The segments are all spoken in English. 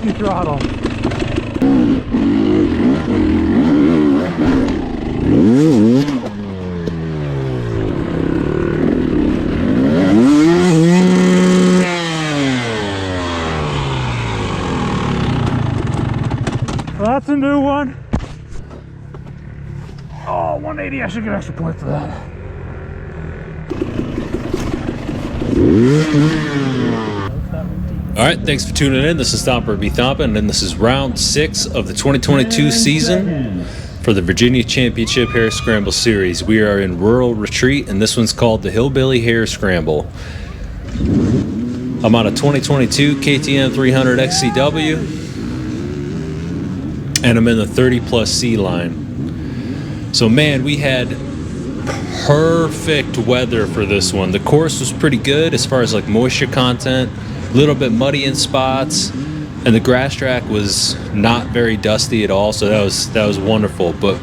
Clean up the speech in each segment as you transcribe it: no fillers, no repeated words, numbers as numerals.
pussy throttle. Well, that's a new one. Oh, 180, I should get extra point for that. All right, thanks for tuning in. This is Thomper B. Thompin, and this is round 6 of the 2022 season for the Virginia Championship Hare Scramble Series. We are in Rural Retreat, and this one's called the HillBilly Hare Scramble. I'm on a 2022 KTM 300 XCW, and I'm in the 30 plus C line. So man, we had perfect weather for this one. The course was pretty good as far as like moisture content. A little bit muddy in spots, and the grass track was not very dusty at all, so that was wonderful. But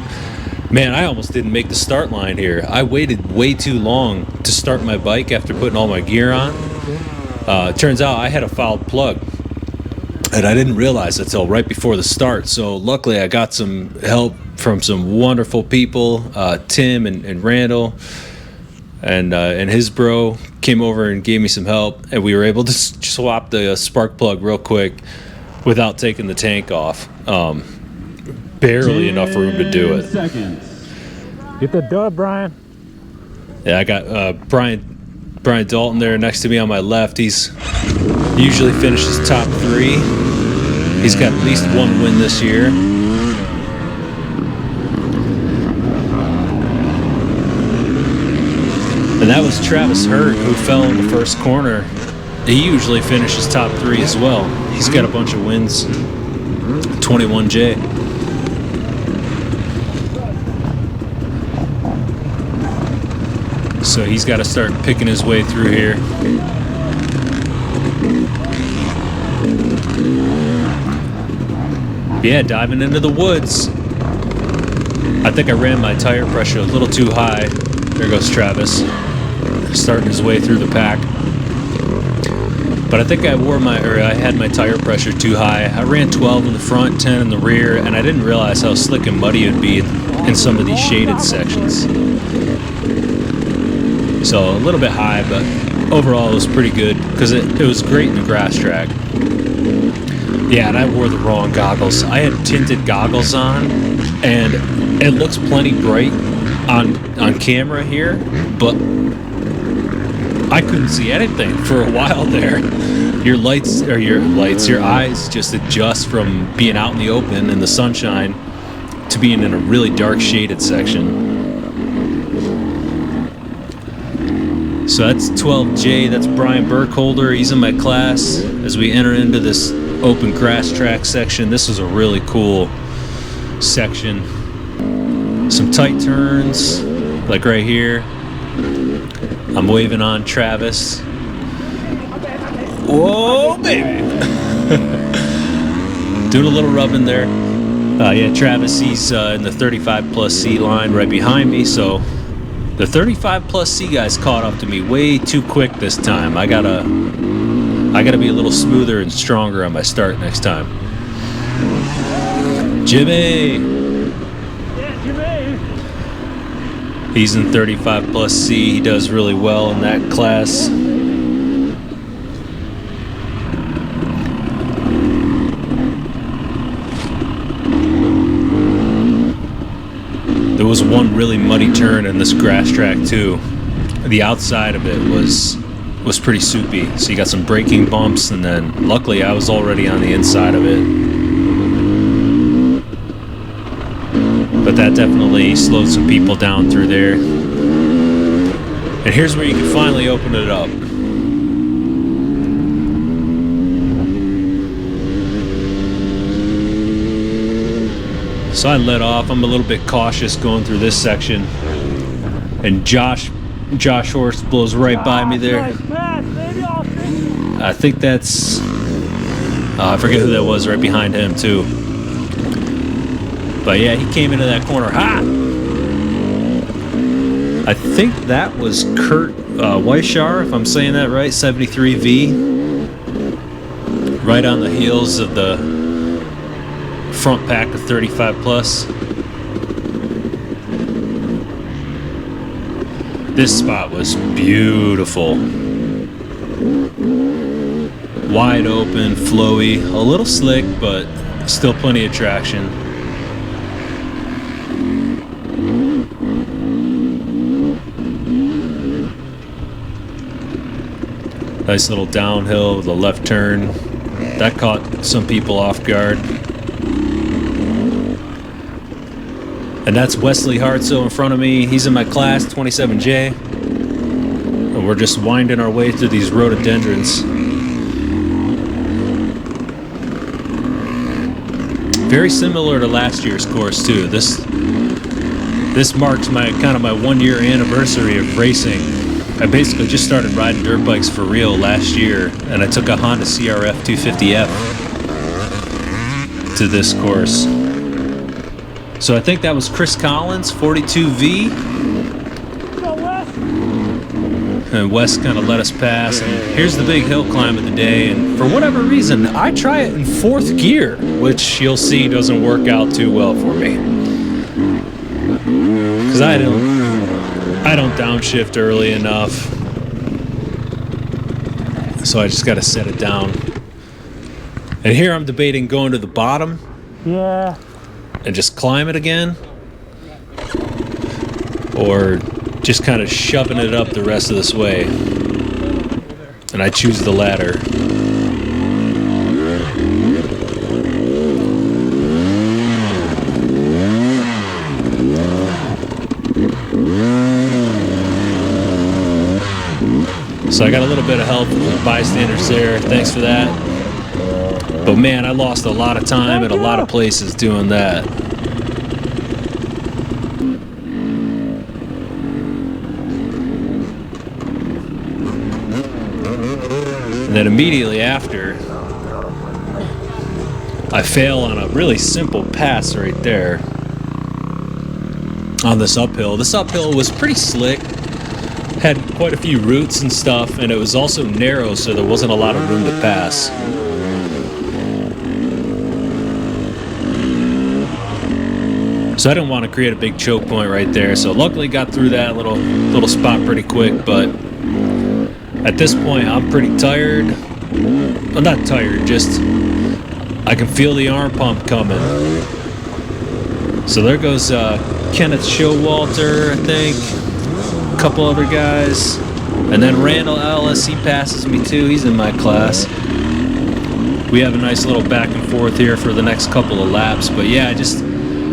man, I almost didn't make the start line here. I waited way too long to start my bike after putting all my gear on. Turns out I had a fouled plug, and I didn't realize it until right before the start. So luckily I got some help from some wonderful people, Tim and Randall, and his bro came over and gave me some help, and we were able to swap the spark plug real quick without taking the tank off. Barely enough room to do it. Get the dub, Brian. Yeah, I got Brian Dalton there next to me on my left. He usually finishes top 3. He's got at least one win this year. And that was Travis Hurt, who fell in the first corner. He usually finishes top 3 as well. He's got a bunch of wins. 21J. So he's got to start picking his way through here. Yeah, diving into the woods. I think I ran my tire pressure a little too high. There goes Travis, starting his way through the pack. But I think I had my tire pressure too high. I ran 12 in the front, 10 in the rear, and I didn't realize how slick and muddy it would be in some of these shaded sections. So a little bit high, but overall it was pretty good because it was great in the grass track. Yeah, and I wore the wrong goggles. I had tinted goggles on, and it looks plenty bright on camera here, but I couldn't see anything for a while there. Your eyes just adjust from being out in the open in the sunshine to being in a really dark shaded section. So that's 12J, that's Brian Burkholder. He's in my class as we enter into this open grass track section. This is a really cool section. Some tight turns, like right here. I'm waving on Travis. Whoa, baby! Doing a little rubbing there. Yeah, Travis, he's in the 35 plus C line right behind me, so the 35 plus C guys caught up to me way too quick this time. I gotta be a little smoother and stronger on my start next time. Jimmy! He's in 35 plus C. He does really well in that class. There was one really muddy turn in this grass track too. The outside of it was pretty soupy. So you got some braking bumps, and then luckily I was already on the inside of it. But that definitely slowed some people down through there. And here's where you can finally open it up. So I let off. I'm a little bit cautious going through this section. And Josh Horst blows right by me there. I think that's... I forget who that was right behind him too. But yeah, he came into that corner hot. I think that was Kurt Weishar, if I'm saying that right, 73V. Right on the heels of the front pack of 35 plus. This spot was beautiful. Wide open, flowy, a little slick, but still plenty of traction. Nice little downhill with a left turn. That caught some people off guard. And that's Wesley Hartzell in front of me. He's in my class, 27J. And we're just winding our way through these rhododendrons. Very similar to last year's course too. This marks my 1 year anniversary of racing. I basically just started riding dirt bikes for real last year, and I took a Honda CRF 250F to this course. So I think that was Chris Collins, 42V. And Wes kind of let us pass. And here's the big hill climb of the day. And for whatever reason, I try it in 4th gear, which you'll see doesn't work out too well for me. Because I don't downshift early enough. So I just got to set it down. And here I'm debating going to the bottom. Yeah. And just climb it again, or just kind of shoving it up the rest of this way. And I choose the latter. So I got a little bit of help from the bystanders there. Thanks for that. But man, I lost a lot of time at a lot of places doing that. And then immediately after, I fail on a really simple pass right there on this uphill. This uphill was pretty slick, had quite a few roots and stuff, and it was also narrow, so there wasn't a lot of room to pass. So I didn't want to create a big choke point right there. So luckily got through that little spot pretty quick. But at this point, I'm pretty tired. I'm not tired, just I can feel the arm pump coming. So there goes Kenneth Showalter, I think. A couple other guys. And then Randall Ellis, he passes me too. He's in my class. We have a nice little back and forth here for the next couple of laps. But yeah,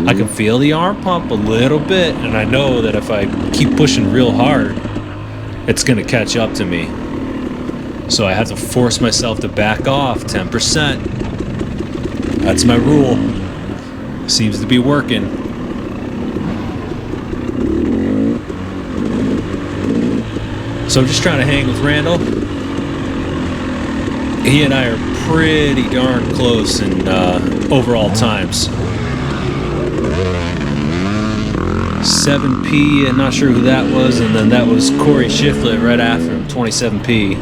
I can feel the arm pump a little bit, and I know that if I keep pushing real hard, it's going to catch up to me. So I have to force myself to back off 10%. That's my rule. Seems to be working. So I'm just trying to hang with Randall. He and I are pretty darn close in overall times. 7P, I'm not sure who that was, and then that was Corey Shiflett right after him, 27P.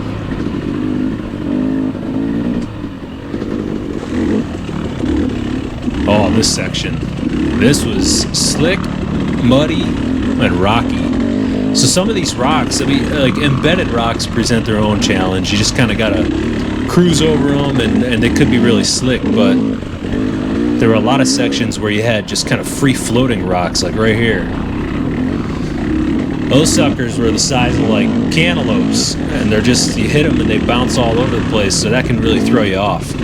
Oh, this section. This was slick, muddy, and rocky. So some of these rocks, like embedded rocks present their own challenge. You just kind of got to cruise over them, and they could be really slick, but there were a lot of sections where you had just kind of free-floating rocks, like right here. Those suckers were the size of like cantaloupes, and they're just, you hit them and they bounce all over the place, so that can really throw you off.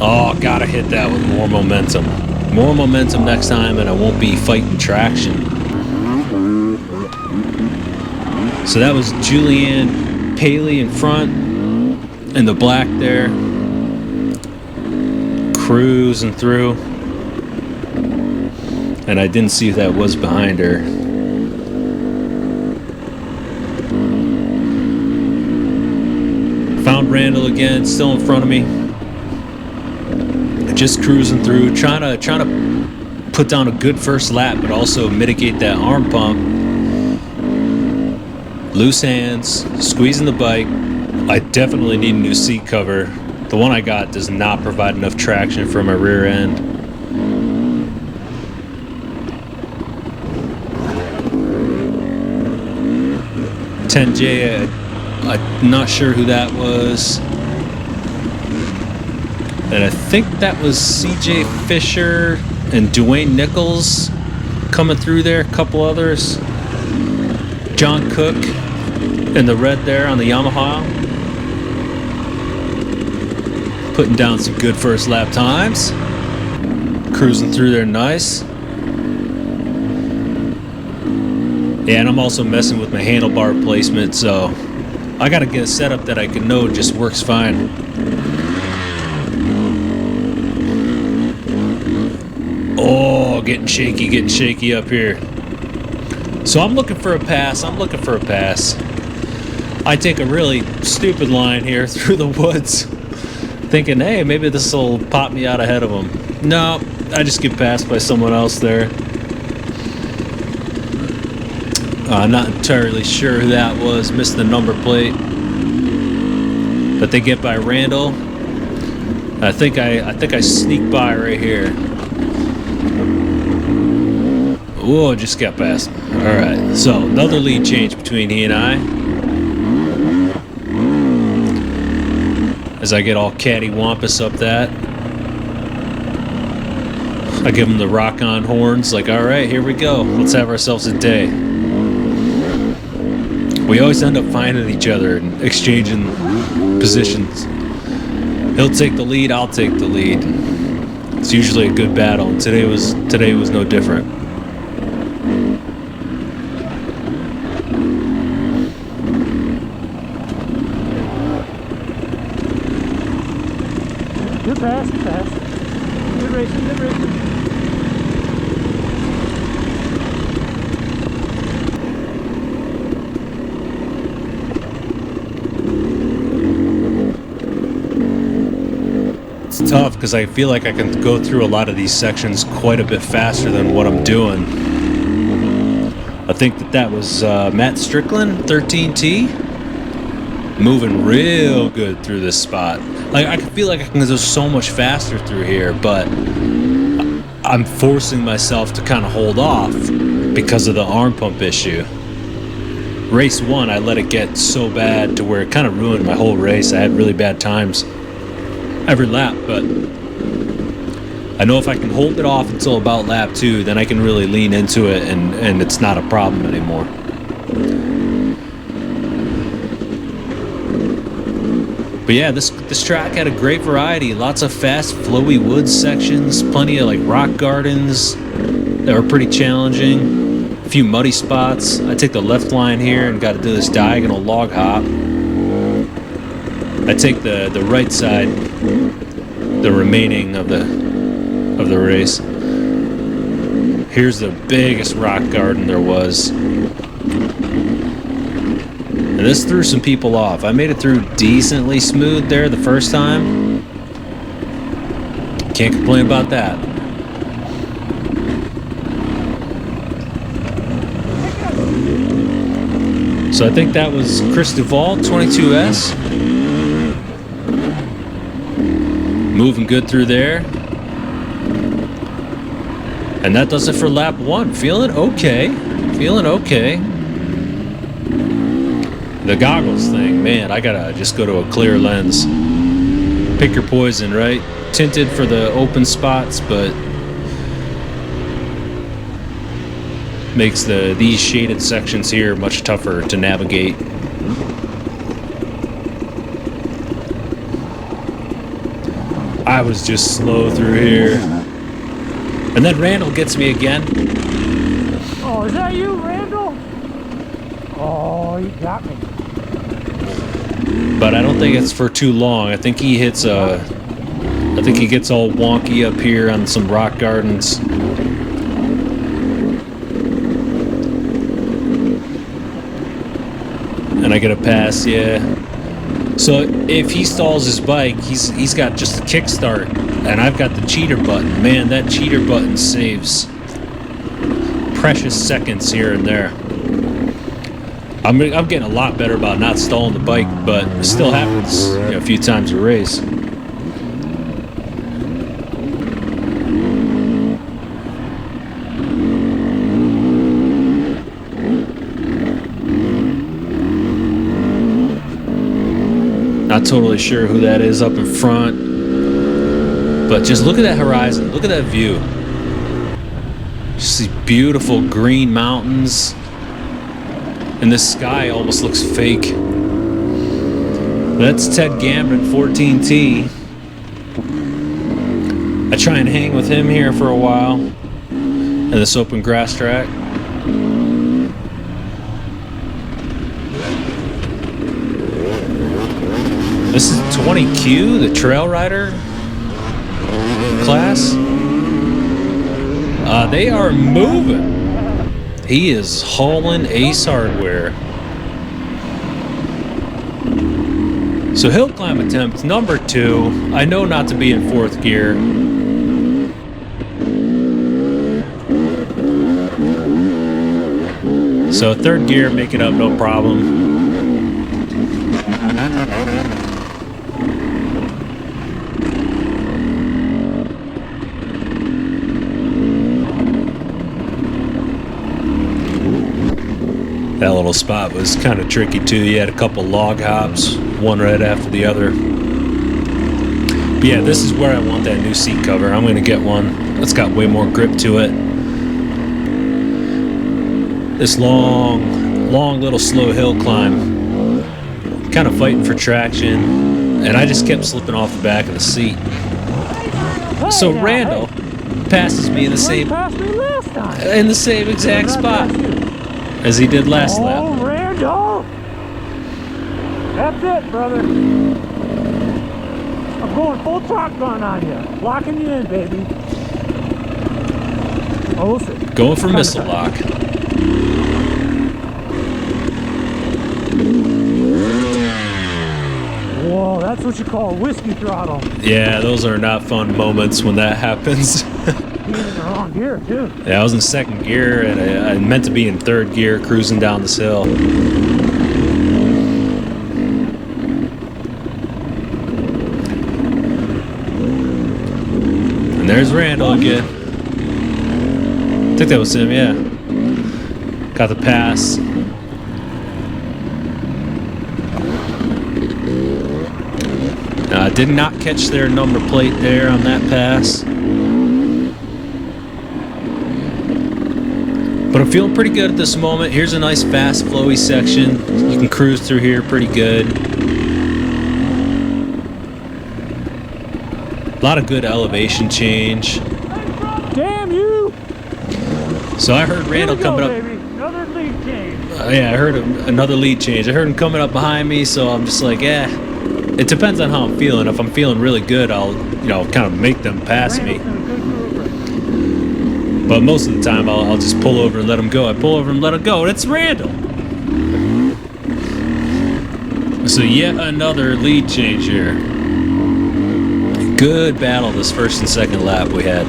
Oh, gotta hit that with more momentum. More momentum next time, and I won't be fighting traction. So that was Julianne Paley in front, in the black there. Cruising through, and I didn't see if that was behind her. Found Randall again, still in front of me. Just cruising through, trying to put down a good first lap, but also mitigate that arm pump. Loose hands, squeezing the bike. I definitely need a new seat cover. The one I got does not provide enough traction for my rear end. 10J, I'm not sure who that was. And I think that was CJ Fisher and Dwayne Nichols coming through there, a couple others. John Cook in the red there on the Yamaha. Putting down some good first lap times. Cruising through there nice. Yeah, and I'm also messing with my handlebar placement, so I gotta get a setup that I can know just works fine. Oh, getting shaky up here. So I'm looking for a pass. I take a really stupid line here through the woods, thinking, hey, maybe this will pop me out ahead of them. No, I just get passed by someone else there. I'm not entirely sure who that was. Missed the number plate. But they get by Randall. I think I sneak by right here. Whoa, just got past. Alright, so another lead change between he and I. As I get all cattywampus up that. I give him the rock-on horns, like, alright, here we go. Let's have ourselves a day. We always end up finding each other and exchanging positions. He'll take the lead, I'll take the lead. It's usually a good battle, and today was no different. Good pass. Good racing. It's tough because I feel like I can go through a lot of these sections quite a bit faster than what I'm doing. I think that was Matt Strickland, 13T, moving real good through this spot. Like, I feel like I can go so much faster through here, but I'm forcing myself to kind of hold off because of the arm pump issue. Race 1, I let it get so bad to where it kind of ruined my whole race. I had really bad times every lap, but I know if I can hold it off until about lap 2, then I can really lean into it, and it's not a problem anymore. But yeah, this track had a great variety. Lots of fast, flowy woods sections, plenty of like rock gardens that were pretty challenging. A few muddy spots. I take the left line here and got to do this diagonal log hop. I take the right side, the remaining of the race. Here's the biggest rock garden there was. And this threw some people off. I made it through decently smooth there the first time. Can't complain about that. So I think that was Chris Duvall, 22S. Moving good through there. And that does it for lap 1. Feeling okay. The goggles thing, man, I gotta just go to a clear lens. Pick your poison, right? Tinted for the open spots, but makes these shaded sections here much tougher to navigate. I was just slow through here. And then Randall gets me again. Oh, is that you, Randall? Oh, you got me. But I don't think it's for too long. I think he hits I think he gets all wonky up here on some rock gardens. And I get a pass, yeah. So if he stalls his bike, he's got just a kickstart, and I've got the cheater button. Man, that cheater button saves precious seconds here and there. I'm getting a lot better about not stalling the bike, but it still happens a few times a race. Not totally sure who that is up in front. But just look at that horizon. Look at that view. Just these beautiful green mountains. And this sky almost looks fake. That's Ted Gambin 14T. I try and hang with him here for a while in this open grass track. This is 20Q, the trail rider class. They are moving. He is hauling Ace Hardware. So hill climb attempt number 2. I know not to be in 4th gear. So 3rd gear, make it up, no problem. That little spot was kind of tricky too. You had a couple log hops, one right after the other. But yeah, this is where I want that new seat cover. I'm going to get one that's got way more grip to it. This long little slow hill climb, kind of fighting for traction, and I just kept slipping off the back of the seat. So Randall passes me in the same exact spot as he did last lap. Oh, Randall! That's it, brother. I'm going full shotgun on you. Locking you in, baby. Oh, going for missile lock. Whoa, that's what you call whiskey throttle. Yeah, those are not fun moments when that happens. Being in the wrong gear, too. Yeah, I was in 2nd gear, and I meant to be in 3rd gear, cruising down this hill. And there's Randall again. I think that was him, yeah. Got the pass. Did not catch their number plate there on that pass. But I'm feeling pretty good at this moment. Here's a nice fast flowy section. You can cruise through here pretty good. A lot of good elevation change. Damn you! So I heard Randall coming up. Baby. Another lead change. Yeah, I heard another lead change. I heard him coming up behind me, so I'm just like, yeah. It depends on how I'm feeling. If I'm feeling really good, I'll, kind of make them pass me. But most of the time, I'll just pull over and let them go. I pull over and let them go, and it's Randall. So yet another lead change here. Good battle this 1st and 2nd lap we had.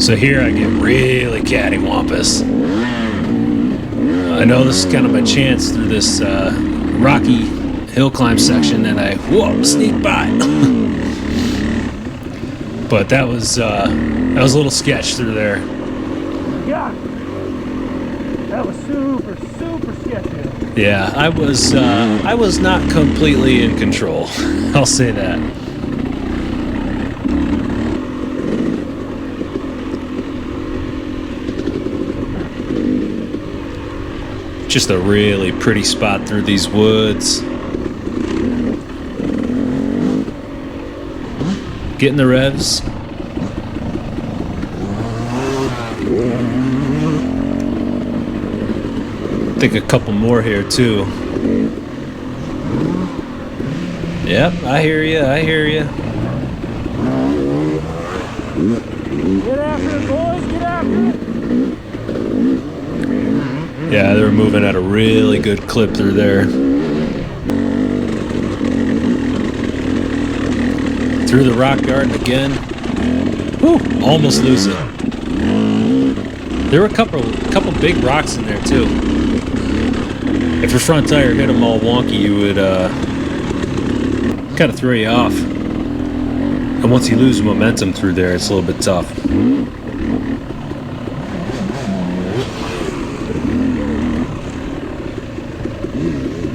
So here I get really cattywampus. I know this is kind of my chance through this rocky hill climb section, and I sneak by. But that was a little sketch through there. Yeah, that was super sketchy. Yeah, I was not completely in control. I'll say that. Just a really pretty spot through these woods. Getting the revs. I think a couple more here too. Yep, I hear you. Get after it, boys, get after it. Yeah, they were moving at a really good clip through there. Through the rock garden again. Whew, almost lose it. There were a couple big rocks in there too. If your front tire hit them all wonky, you would kind of throw you off. And once you lose momentum through there, it's a little bit tough.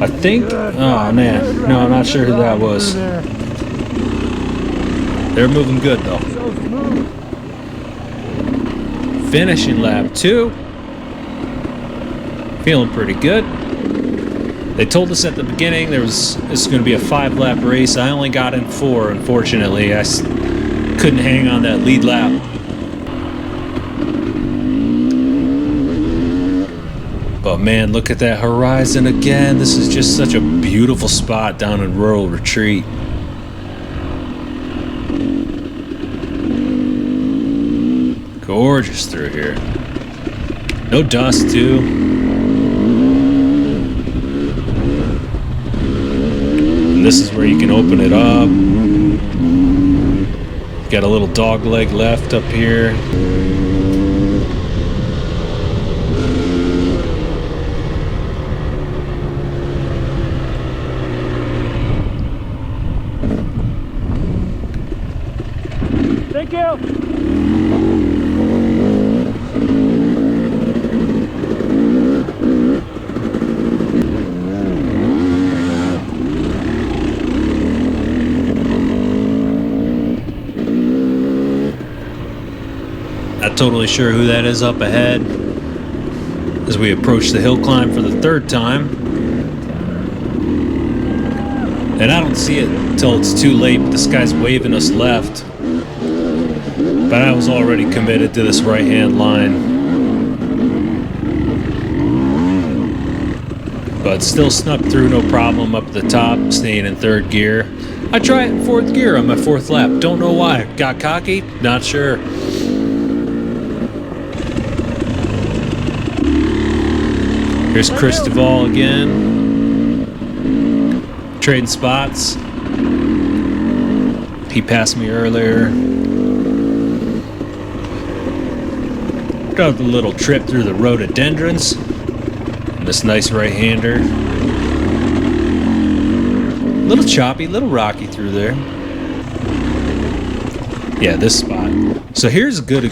I think, Good oh ride, man, good no, I'm ride, not sure good who that ride was. through there. They're moving good though. So smooth. Finishing lap 2. Feeling pretty good. They told us at the beginning this is going to be a 5-lap race. I only got in 4, unfortunately. I couldn't hang on that lead lap. But man, look at that horizon again. This is just such a beautiful spot down in Rural Retreat. Gorgeous through here. No dust too. And this is where you can open it up. Got a little dog leg left up here. Thank you. Not totally sure who that is up ahead as we approach the hill climb for the 3rd time. And I don't see it until it's too late, but this guy's waving us left. But I was already committed to this right-hand line. But still snuck through no problem up the top, staying in 3rd gear. I try it in 4th gear on my 4th lap. Don't know why. Got cocky? Not sure. Here's Chris Duvall again. Trading spots. He passed me earlier. Got a little trip through the rhododendrons. And this nice right-hander. Little choppy, little rocky through there. Yeah, this spot. So here's a good,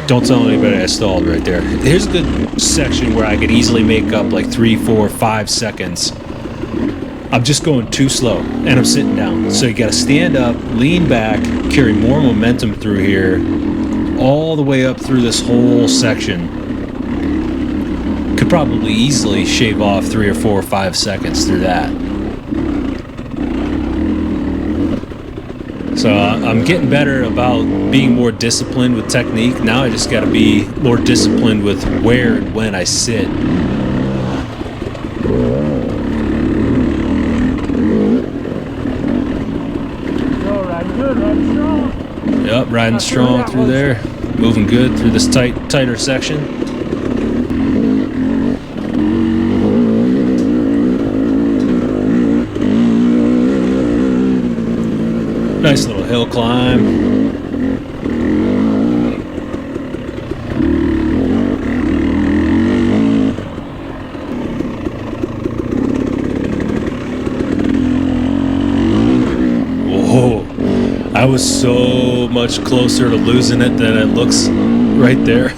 don't tell anybody I stalled right there. Here's a good section where I could easily make up like 3, 4, 5 seconds. I'm just going too slow and I'm sitting down. So you gotta stand up, lean back, carry more momentum through here, all the way up through this whole section. Could probably easily shave off 3 or 4 or 5 seconds through that. So I'm getting better about being more disciplined with technique. Now I just got to be more disciplined with where and when I sit. Go riding good, riding strong. Yep, riding strong through there. Moving good through this tighter section. Nice little hill climb. Whoa, I was so much closer to losing it than it looks right there.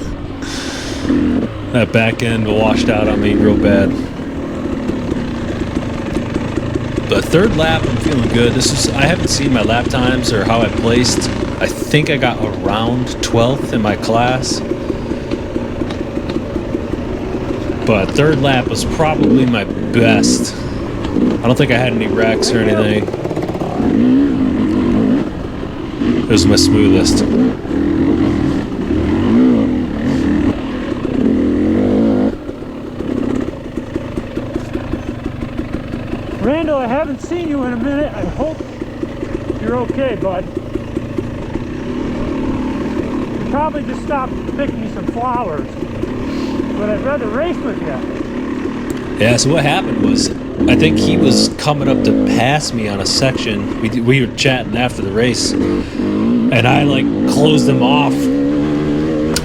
That back end washed out on me real bad. But 3rd lap, I'm feeling good. I haven't seen my lap times or how I placed. I think I got around 12th in my class. But 3rd lap was probably my best. I don't think I had any wrecks or anything. It was my smoothest. Randall, I haven't seen you in a minute. I hope you're okay, bud. You probably just stopped to pick me some flowers. But I'd rather race with you. Yeah, so what happened was, I think he was coming up to pass me on a section. We were chatting after the race. And I like closed him off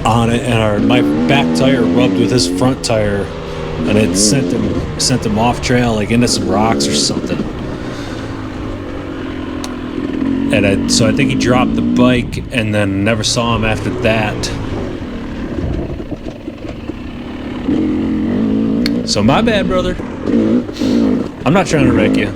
on it, and my back tire rubbed with his front tire. And it sent him off trail, like into some rocks or something. And so I think he dropped the bike and then never saw him after that. So my bad, brother. I'm not trying to wreck you.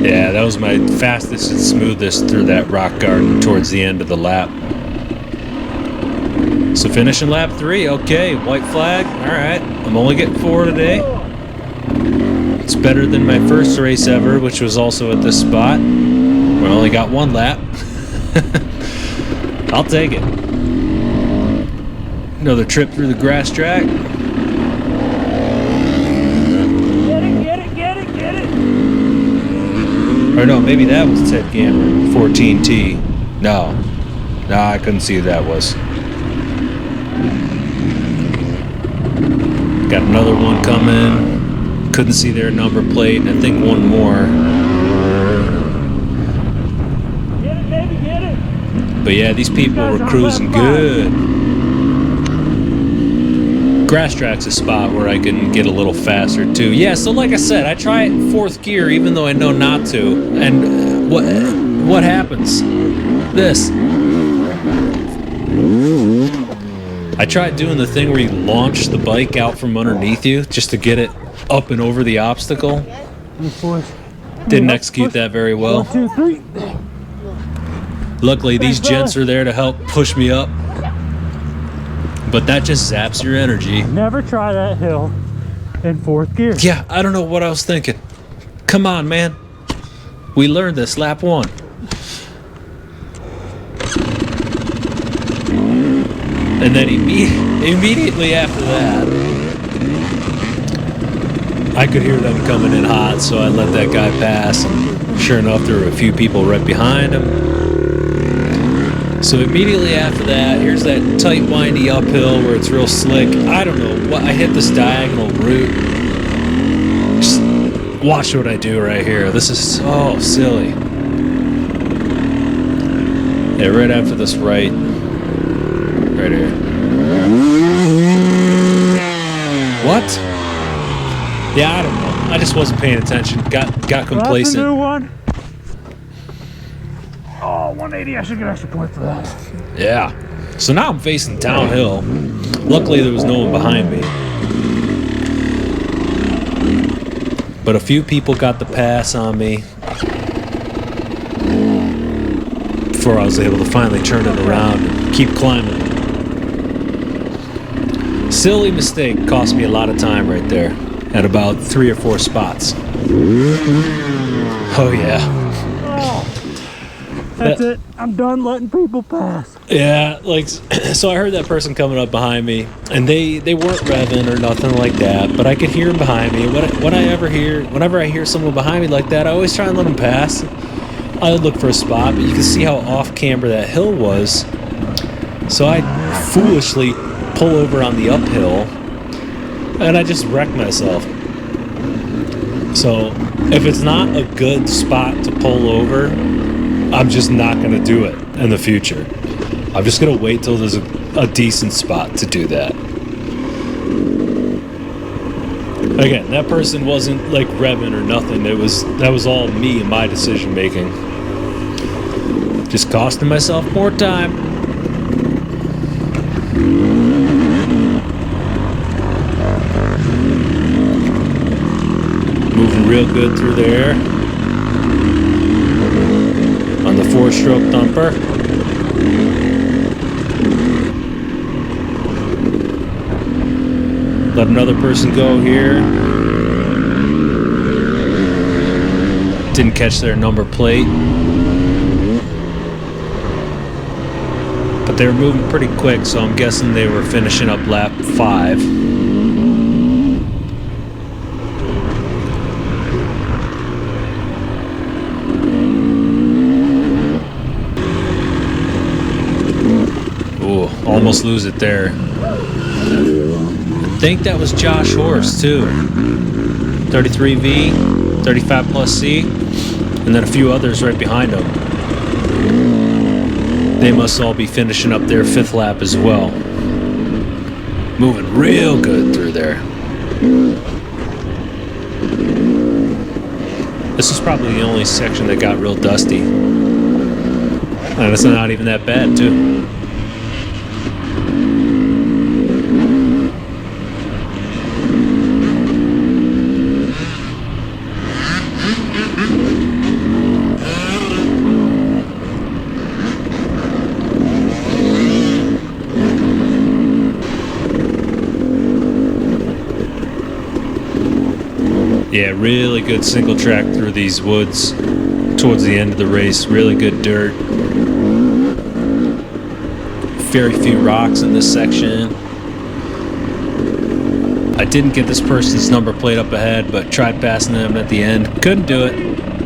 Yeah, that was my fastest and smoothest through that rock garden towards the end of the lap. So finishing lap 3, okay, white flag, alright. I'm only getting 4 today. It's better than my first race ever, which was also at this spot. We only got 1 lap. I'll take it. Another trip through the grass track. Get it. Or no, maybe that was Ted Cameron, 14T. No, I couldn't see who that was. Got another one coming. Couldn't see their number plate, and I think one more. Get it, baby, get it. But yeah, these people were cruising good. Grass track's a spot where I can get a little faster too. Yeah, so like I said, I try it in 4th gear even though I know not to. And what happens? This. I tried doing the thing where you launch the bike out from underneath you just to get it up and over the obstacle. Didn't execute that very well. 1, 2, 3. Luckily, these gents are there to help push me up. But that just zaps your energy. Never try that hill in 4th gear. Yeah, I don't know what I was thinking. Come on, man. We learned this lap 1. And then immediately after that, I could hear them coming in hot, so I let that guy pass. And sure enough, there were a few people right behind him. So immediately after that, here's that tight, windy uphill where it's real slick. I don't know what, I hit this diagonal route. Just watch what I do right here. This is so silly. Yeah, right after this right here. What? Yeah, I don't know. I just wasn't paying attention. Got complacent. That's a new one. Oh, 180. I should get extra point for that. Yeah. So now I'm facing downhill. Luckily, there was no one behind me. But a few people got the pass on me before I was able to finally turn it around and keep climbing. Silly mistake, cost me a lot of time right there at about 3 or 4 spots. Oh yeah. Oh, that's it. I'm done letting people pass. Yeah, like, so I heard that person coming up behind me, and they weren't revving or nothing like that, but I could hear them behind me. Whenever I hear someone behind me like that, I always try and let them pass. I would look for a spot, but you can see how off camber that hill was. So I foolishly pull over on the uphill, and I just wreck myself. So if it's not a good spot to pull over, I'm just not going to do it in the future. I'm just going to wait till there's a decent spot to do that. Again, that person wasn't like revving or nothing. That was all me and my decision making. Just costing myself more time. Moving real good through there. On the 4-stroke thumper. Let another person go here. Didn't catch their number plate. But they were moving pretty quick, so I'm guessing they were finishing up lap 5. Ooh, almost lose it there. I think that was Josh Horse too. 33V, 35 plus C, and then a few others right behind him. They must all be finishing up their 5th lap as well. Moving real good through there. This is probably the only section that got real dusty. And it's not even that bad too. Yeah, really good single track through these woods towards the end of the race. Really good dirt. Very few rocks in this section. I didn't get this person's number plate up ahead, but tried passing them at the end. Couldn't do it.